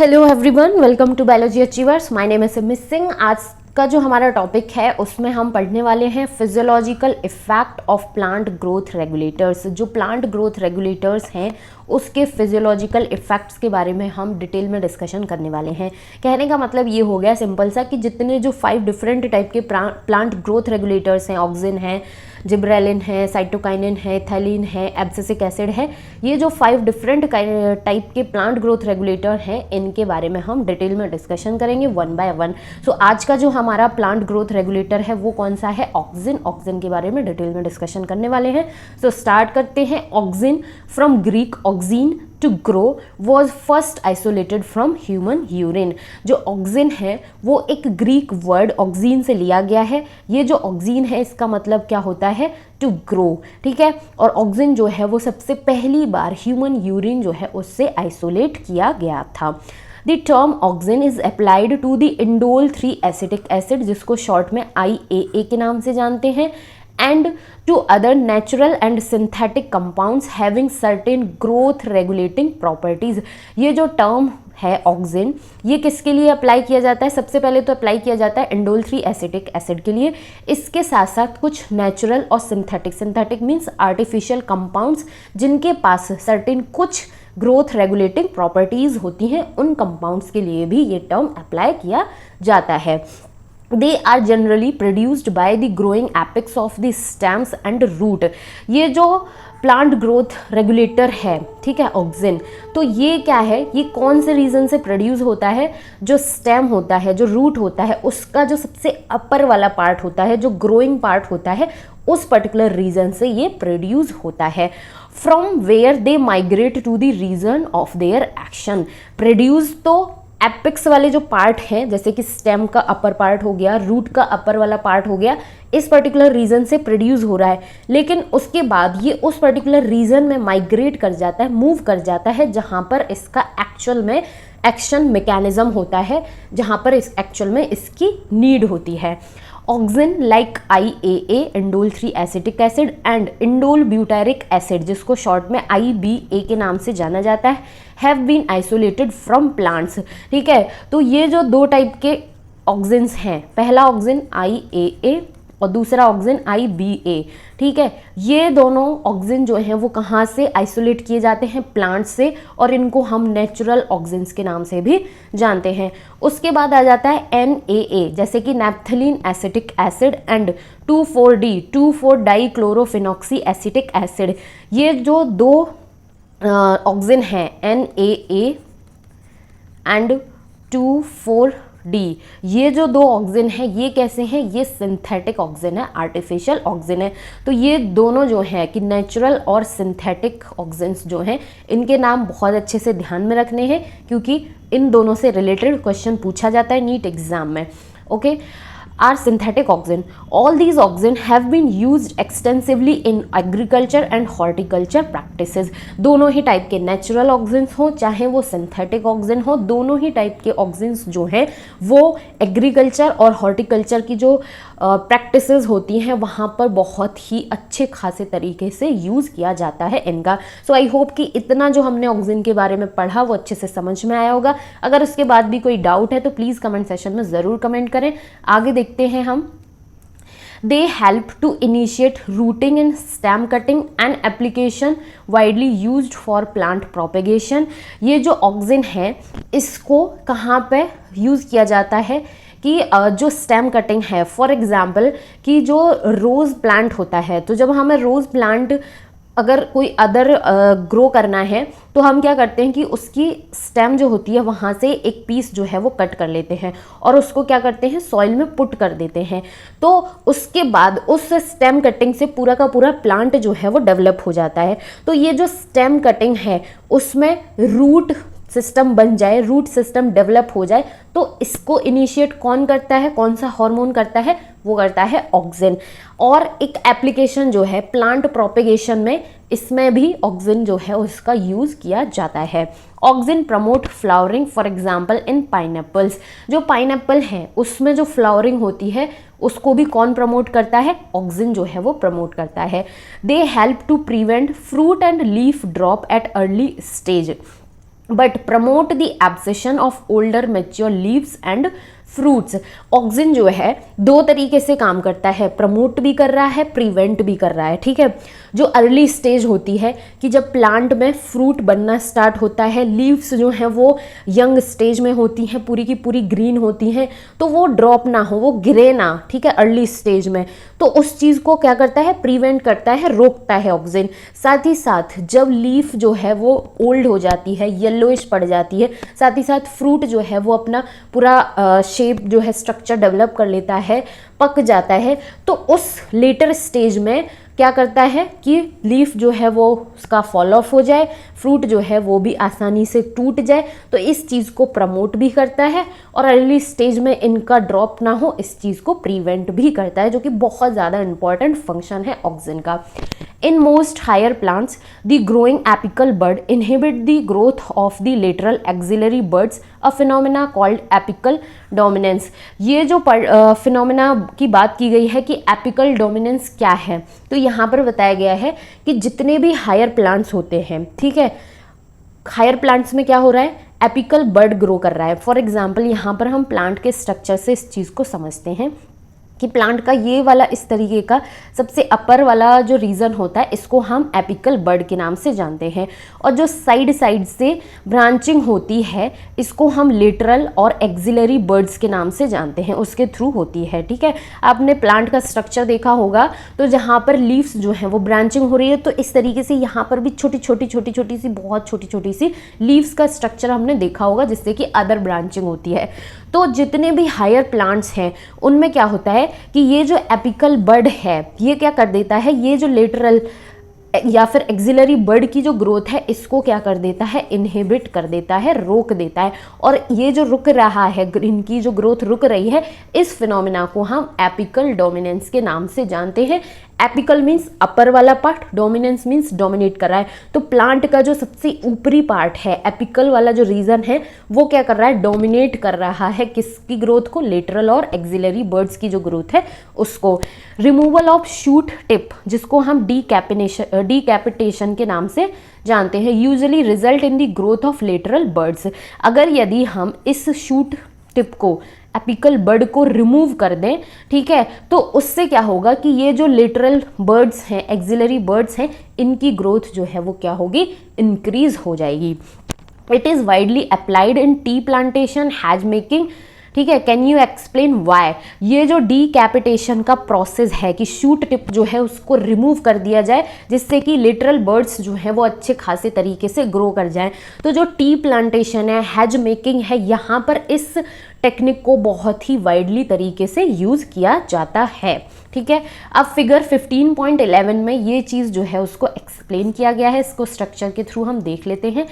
Hello everyone, welcome to biology achievers. My name is miss Singh. आज का जो हमारा टॉपिक है उसमें हम पढ़ने वाले हैं physiological effect of plant growth regulators. जो प्लांट ग्रोथ रेगुलेटर्स हैं उसके फिजियोलॉजिकल इफेक्ट्स के बारे में हम डिटेल में डिस्कशन करने वाले हैं। कहने का मतलब ये हो गया सिंपल सा कि जितने जो 5 डिफरेंट टाइप के प्लांट ग्रोथ रेगुलेटर्स हैं, ऑक्सिन है, जिब्रेलिन है, साइटोकाइनिन है, एथिलीन है, एब्सिसिक एसिड है, ये जो 5 डिफरेंट टाइप के प्लांट ग्रोथ रेगुलेटर हैं इनके बारे में हम डिटेल में डिस्कशन करेंगे वन बाय वन। सो आज का जो हमारा प्लांट ग्रोथ रेगुलेटर है वो कौन सा है? ऑक्सिन। ऑक्सिन के बारे में डिटेल में डिस्कशन करने वाले हैं। सो स्टार्ट करते हैं। Auxin from Greek auxein to grow was first isolated from human urine. जो ऑक्सिन है वो एक ग्रीक वर्ड ऑक्सीन से लिया गया है। ये जो ऑक्सीन है इसका मतलब क्या होता है? टू ग्रो, ठीक है। और ऑक्सिन जो है वो सबसे पहली बार ह्यूमन यूरिन जो है उससे आइसोलेट किया गया था। The term auxin is applied to the indole 3 acetic acid, जिसको शॉर्ट में IAA के नाम से जानते हैं, and to other natural and synthetic compounds having certain growth regulating properties। ये जो टर्म है ऑक्सिन, ये किसके लिए अप्लाई किया जाता है? सबसे पहले तो अप्लाई किया जाता है इंडोल 3 एसिटिक एसिड के लिए। इसके साथ साथ कुछ नेचुरल और सिंथेटिक मीन्स आर्टिफिशियल कंपाउंड्स जिनके पास सर्टेन कुछ ग्रोथ रेगुलेटिंग प्रॉपर्टीज होती हैं, उन कंपाउंड्स के लिए भी ये टर्म अप्लाई किया जाता है। They are generally produced by the growing apex of the stems and root। ये जो प्लांट ग्रोथ रेगुलेटर है, ठीक है, ऑक्सिन, तो ये क्या है? ये कौन से रीजन से प्रोड्यूस होता है? जो स्टेम होता है, जो रूट होता है, उसका जो सबसे अपर वाला पार्ट होता है, जो ग्रोइंग पार्ट होता है, उस पर्टिकुलर रीजन से ये प्रोड्यूस होता है। From where they migrate to the region of their action. Produce तो एपिक्स वाले जो पार्ट हैं, जैसे कि स्टेम का अपर पार्ट हो गया, रूट का अपर वाला पार्ट हो गया, इस पर्टिकुलर रीजन से प्रोड्यूस हो रहा है, लेकिन उसके बाद ये उस पर्टिकुलर रीजन में माइग्रेट कर जाता है, मूव कर जाता है, जहाँ पर इसका एक्चुअल में एक्शन मैकेनिज्म होता है, जहाँ पर इस एक्चुअल में इसकी नीड होती है। Auxin like IAA indole 3 acetic acid and indole butyric acid, जिसको शॉर्ट में IBA के नाम से जाना जाता है, have been isolated from plants, ठीक है। तो ये जो 2 टाइप के ऑक्सिन्स हैं, पहला ऑक्सिन IAA और दूसरा ऑक्सिन IBA, ठीक है। ये दोनों ऑक्सिन जो हैं वो कहाँ से आइसोलेट किए जाते हैं? प्लांट से, और इनको हम नेचुरल ऑक्सिन्स के नाम से भी जानते हैं। उसके बाद आ जाता है NAA, जैसे कि naphthalene acetic acid and 2,4-D two four dichlorophenoxy acetic acid. ये जो 2 ऑक्सिन हैं NAA एंड 2,4-D, ये जो 2 ऑक्सिन हैं ये कैसे हैं? ये सिंथेटिक ऑक्सिन है, आर्टिफिशियल ऑक्सिन है। तो ये दोनों जो हैं कि नेचुरल और सिंथेटिक ऑक्सिन्स जो हैं, इनके नाम बहुत अच्छे से ध्यान में रखने हैं क्योंकि इन दोनों से रिलेटेड क्वेश्चन पूछा जाता है नीट एग्जाम में। Okay, are synthetic auxin. All these auxin have been used extensively in agriculture and horticulture practices। दोनों ही टाइप के नेचुरल ऑक्सिन्स हो चाहे वो सिंथेटिक ऑक्सिन हो, दोनों ही टाइप के ऑक्सिन्स जो हैं वो एग्रीकल्चर और हॉर्टिकल्चर की जो प्रैक्टिसेस होती हैं वहाँ पर बहुत ही अच्छे खासे तरीके से यूज़ किया जाता है इनका। सो आई होप कि इतना जो हमने ऑक्सिन के बारे में पढ़ा वो अच्छे से समझ में आया होगा। अगर उसके बाद भी कोई डाउट है तो प्लीज़ कमेंट सेशन में ज़रूर कमेंट करें। आगे देखते हैं हम। They help to initiate rooting and stem cutting and application widely used for plant propagation। ये जो ऑक्सिन है इसको कहाँ पे यूज़ किया जाता है कि जो स्टेम कटिंग है, फॉर एग्जांपल कि जो रोज़ प्लांट होता है, तो जब हमें रोज़ प्लांट अगर कोई अदर ग्रो करना है तो हम क्या करते हैं कि उसकी स्टेम जो होती है वहाँ से एक पीस जो है वो कट कर लेते हैं और उसको क्या करते हैं? सॉइल में पुट कर देते हैं। तो उसके बाद उस स्टेम कटिंग से पूरा का पूरा प्लांट जो है वो डेवलप हो जाता है। तो ये जो स्टेम कटिंग है उसमें रूट सिस्टम बन जाए, रूट सिस्टम डेवलप हो जाए, तो इसको इनिशिएट कौन करता है? कौन सा हार्मोन करता है? वो करता है ऑक्सिन। और एक एप्लीकेशन जो है प्लांट प्रोपेगेशन में, इसमें भी ऑक्सिन जो है उसका यूज़ किया जाता है। Auxin promote flowering, for example in pineapples. जो पाइनएप्पल है उसमें जो फ्लावरिंग होती है उसको भी कौन प्रमोट करता है? ऑक्सिन जो है वो प्रमोट करता है। They help to prevent fruit and leaf drop at early stage. But promote the abscission of older mature leaves and fruits. Auxin जो है दो तरीके से काम करता है, प्रमोट भी कर रहा है, प्रिवेंट भी कर रहा है, ठीक है। जो अर्ली स्टेज होती है कि जब प्लांट में फ्रूट बनना स्टार्ट होता है, लीव्स जो हैं वो यंग स्टेज में होती हैं, पूरी की पूरी ग्रीन होती हैं, तो वो ड्रॉप ना हो, वो गिरे ना, ठीक है, अर्ली स्टेज में, तो उस चीज़ को क्या करता है, प्रिवेंट करता है, रोकता है ऑक्सिन। साथ ही साथ जब लीफ जो है वो ओल्ड हो जाती है, येलोइश पड़ जाती है, साथ ही साथ फ्रूट जो है वो अपना पूरा शेप जो है, स्ट्रक्चर डेवलप कर लेता है, पक जाता है, तो उस लेटर स्टेज में क्या करता है कि लीफ जो है वो उसका फॉल ऑफ हो जाए, फ्रूट जो है वो भी आसानी से टूट जाए, तो इस चीज़ को प्रमोट भी करता है और अर्ली स्टेज में इनका ड्रॉप ना हो इस चीज़ को प्रिवेंट भी करता है, जो कि बहुत ज़्यादा इंपॉर्टेंट फंक्शन है ऑक्सिन का। In most higher plants the growing apical bud inhibit the growth of the lateral axillary buds, a phenomena called apical dominance. ये जो फिनोमेना की बात की गई है कि एपिकल डोमिनेंस क्या है, तो यहाँ पर बताया गया है कि जितने भी हायर प्लांट्स होते हैं, ठीक है, हायर प्लांट्स में क्या हो रहा है, एपिकल बड ग्रो कर रहा है। फॉर एग्जाम्पल यहाँ पर हम प्लांट के स्ट्रक्चर से इस चीज़ को समझते हैं कि प्लांट का ये वाला इस तरीके का सबसे अपर वाला जो रीजन होता है, इसको हम एपिकल बड के नाम से जानते हैं, और जो साइड साइड से ब्रांचिंग होती है इसको हम लेटरल और एक्सिलरी बर्ड्स के नाम से जानते हैं, उसके थ्रू होती है, ठीक है। आपने प्लांट का स्ट्रक्चर देखा होगा, तो जहाँ पर लीव्स जो हैं वो ब्रांचिंग हो रही है, तो इस तरीके से यहाँ पर भी छोटी छोटी सी बहुत छोटी सी लीव्स का स्ट्रक्चर हमने देखा होगा, जिससे कि अदर ब्रांचिंग होती है। तो जितने भी हायर प्लांट्स हैं उनमें क्या होता है कि ये जो एपिकल बड है ये क्या कर देता है, ये जो लेटरल या फिर एक्सिलरी बर्ड की जो ग्रोथ है इसको क्या कर देता है, इनहिबिट कर देता है, रोक देता है, और ये जो रुक रहा है, इनकी जो ग्रोथ रुक रही है, इस फिनोमेना को हम एपिकल डोमिनेंस के नाम से जानते हैं। एपिकल मीन्स अपर वाला पार्ट, डोमिनेंस मीन्स डोमिनेट कर रहा है, तो प्लांट का जो सबसे ऊपरी पार्ट है, एपिकल वाला जो रीजन है, वो क्या कर रहा है, डोमिनेट कर रहा है किसकी ग्रोथ को, लेटरल और एक्सिलरी बर्ड्स की जो ग्रोथ है उसको। रिमूवल ऑफ शूट टिप, जिसको हम डीकैपिटेशन के नाम से जानते हैं, usually result in the growth of lateral birds. अगर यदि हम इस शूट टिप को, एपिकल बर्ड को रिमूव कर दें, ठीक है, तो उससे क्या होगा कि ये जो लेटरल बर्ड्स हैं, एक्सिलरी बर्ड्स हैं, इनकी ग्रोथ जो है वो क्या होगी, इंक्रीज हो जाएगी। It is widely applied in tea plantation, has making, ठीक है। Can you explain why? ये जो डीकैपिटेशन का प्रोसेस है कि शूट टिप जो है उसको रिमूव कर दिया जाए, जिससे कि लिटरल बर्ड्स जो हैं वो अच्छे खासे तरीके से ग्रो कर जाएं, तो जो टी प्लांटेशन है, हैज मेकिंग है, यहाँ पर इस टेक्निक को बहुत ही वाइडली तरीके से यूज़ किया जाता है, ठीक है। अब फिगर 15.11 में ये चीज़ जो है उसको एक्सप्लेन किया गया है, इसको स्ट्रक्चर के थ्रू हम देख लेते हैं।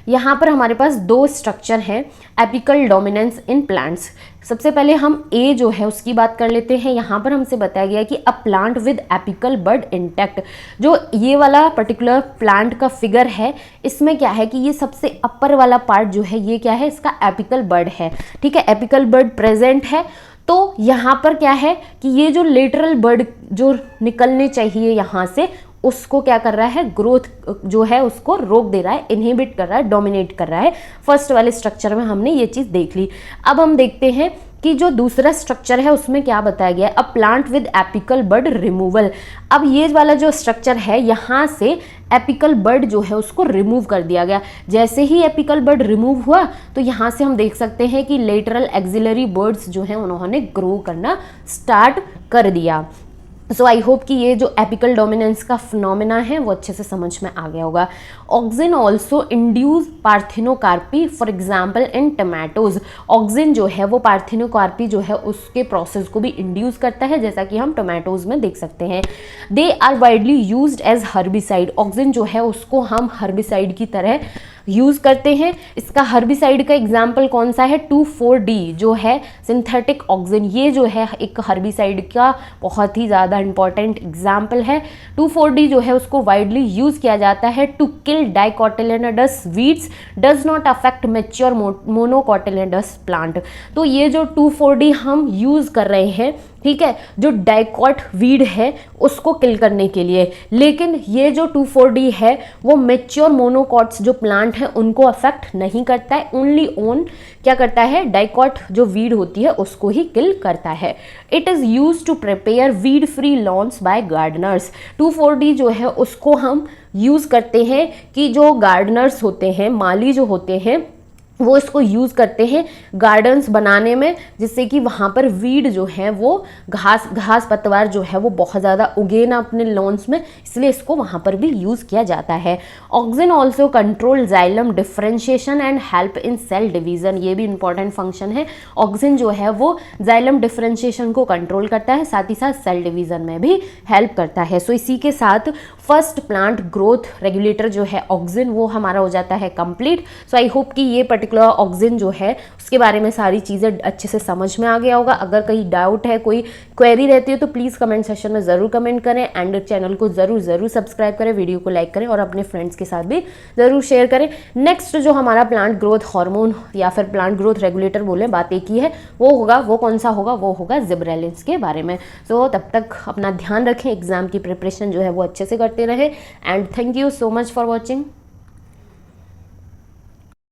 यहाँ पर हमारे पास दो स्ट्रक्चर हैं एपिकल डोमिनेंस इन प्लांट्स। सबसे पहले हम ए जो है उसकी बात कर लेते हैं। यहाँ पर हमसे बताया गया कि a plant with apical bud intact, जो ये वाला पर्टिकुलर प्लांट का फिगर है, इसमें क्या है कि ये सबसे अपर वाला पार्ट जो है ये क्या है, इसका एपिकल बड है, ठीक है, एपिकल बड प्रेजेंट है। तो यहाँ पर क्या है कि ये जो लेटरल बड जो निकलने चाहिए यहाँ से, उसको क्या कर रहा है, ग्रोथ जो है उसको रोक दे रहा है, इनहिबिट कर रहा है, डोमिनेट कर रहा है। फर्स्ट वाले स्ट्रक्चर में हमने ये चीज़ देख ली। अब हम देखते हैं कि जो दूसरा स्ट्रक्चर है उसमें क्या बताया गया है, a plant with apical bud removal. अब ये वाला जो स्ट्रक्चर है, यहाँ से एपिकल बड जो है उसको रिमूव कर दिया गया। जैसे ही एपिकल बड रिमूव हुआ तो यहाँ से हम देख सकते हैं कि लेटरल एक्सिलरी बर्ड्स जो हैं उन्होंने ग्रो करना स्टार्ट कर दिया। सो आई होप कि ये जो एपिकल डोमिनेंस का फिनोमेना है वो अच्छे से समझ में आ गया होगा। Auxin also induce parthenocarpy, for example in tomatoes. Auxin जो है वो पार्थिनोकार्पी जो है उसके प्रोसेस को भी इंड्यूस करता है, जैसा कि हम टोमेटोज में देख सकते हैं। They are widely used as herbicide. Auxin जो है उसको हम हर्बिसाइड की तरह यूज़ करते हैं। इसका हर्बिसाइड का एग्जाम्पल कौन सा है, 2,4-D जो है सिंथेटिक ऑक्सिन, ये जो है एक हर्बिसाइड का बहुत ही ज़्यादा इंपॉर्टेंट एग्जाम्पल है। 2,4-D जो है उसको वाइडली यूज़ किया जाता है to kill dicotyledonous weeds, does not affect mature monocotyledonous plant. तो ये जो 2,4-D हम यूज़ कर रहे हैं ठीक है, जो डाइकॉट वीड है उसको किल करने के लिए। लेकिन ये जो 2,4-D है वो मेच्योर मोनोकॉट्स जो प्लांट हैं उनको अफेक्ट नहीं करता है, ओनली ओन क्या करता है, डाइकॉट जो वीड होती है उसको ही किल करता है। It is use to prepare weed free lawns by gardeners. 2,4-D जो है उसको हम यूज़ करते हैं कि जो गार्डनर्स होते हैं, माली जो होते हैं, वो इसको यूज़ करते हैं गार्डन्स बनाने में, जिससे कि वहाँ पर वीड जो है वो घास पतवार जो है वो बहुत ज़्यादा उगे ना अपने लॉन्स में, इसलिए इसको वहाँ पर भी यूज़ किया जाता है। Auxin also control xylem differentiation and help in cell division, ये भी इंपॉर्टेंट फंक्शन है। ऑक्सिन जो है वो जाइलम डिफ्रेंशिएशन को कंट्रोल करता है, साथ ही साथ सेल डिवीज़न में भी हेल्प करता है। सो इसी के साथ फर्स्ट प्लांट ग्रोथ रेगुलेटर जो है ऑक्सिन वो हमारा हो जाता है कंप्लीट। सो आई होप कि ये पर्टिकुलर ऑक्सिन जो है उसके बारे में सारी चीज़ें अच्छे से समझ में आ गया होगा। अगर कहीं डाउट है, कोई क्वेरी रहती है तो प्लीज़ कमेंट सेक्शन में ज़रूर कमेंट करें एंड चैनल को ज़रूर सब्सक्राइब करें, वीडियो को लाइक करें और अपने फ्रेंड्स के साथ भी ज़रूर शेयर करें। नेक्स्ट जो हमारा प्लांट ग्रोथ हार्मोन या फिर प्लांट ग्रोथ रेगुलेटर बोले बात एक ही है, वो कौन सा होगा, वो होगा जिबरेलिन्स के बारे में। सो तब तक अपना ध्यान रखें, एग्जाम की प्रिपरेशन जो है वो अच्छे से करते रहें and thank you so much for watching.